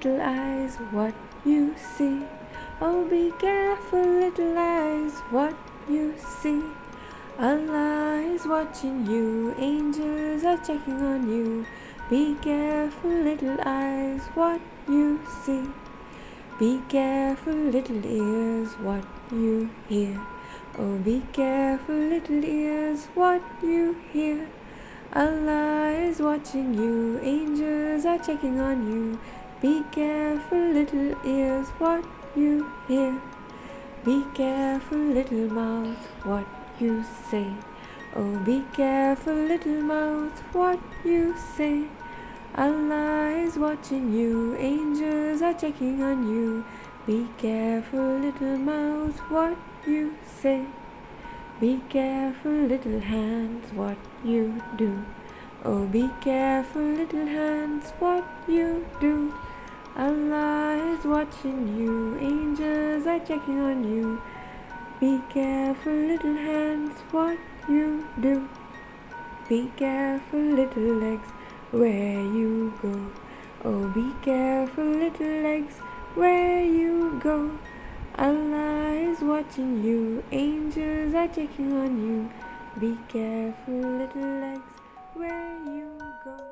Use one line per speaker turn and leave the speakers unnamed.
little eyes, what you see. Oh, be careful, little eyes, what you see. Allah is watching you, angels are checking on you. Be careful, little eyes, what you see. Be careful, little ears, what you hear. Oh, be careful, little ears, what you hear. Allah is watching you, angels are checking on you. Be careful, little ears, what you hear. Be careful, little mouth, what you say. Oh, be careful, little mouth, what you say. Allah is watching you, angels are checking on you. Be careful, little mouth, what you say. Be careful, little hands, what you do. Oh, be careful, little hands, what you do. Allah is watching you, angels are checking on you. Be careful, little hands, what you do. Be careful, little legs, where you go. Oh, be careful, little legs, where you go. Allah is watching you, angels are checking on you. Be careful, little legs, where you go.